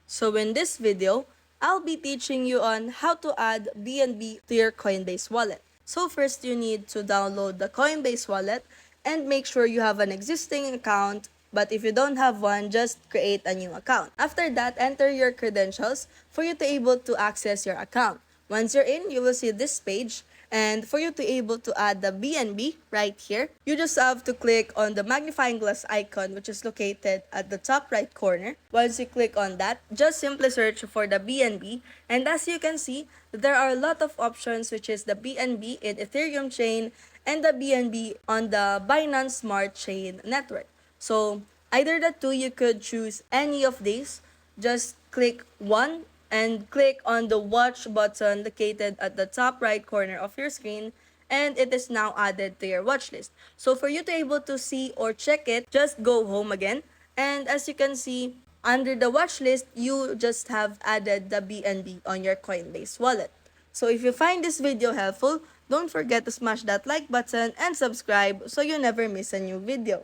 So in this video, I'll be teaching you on how to add BNB to your Coinbase wallet. So first you need to download the Coinbase wallet and make sure you have an existing account. But if you don't have one, just create a new account. After that, enter your credentials for you to able to access your account. Once you're in, you will see this page. And for you to able to add the BNB right here, you just have to click on the magnifying glass icon which is located at the top right corner. Once you click on that, just simply search for the BNB. And as you can see, there are a lot of options which is the BNB in Ethereum chain and the BNB on the Binance Smart Chain network. So either the two, you could choose any of these. Just click one and click on the watch button located at the top right corner of your screen, and it is now added to your watch list. So for you to able to see or check it, just go home again, and as you can see under the watch list, you just have added the BNB on your Coinbase wallet. So if you find this video helpful, don't forget to smash that like button and subscribe so you never miss a new video.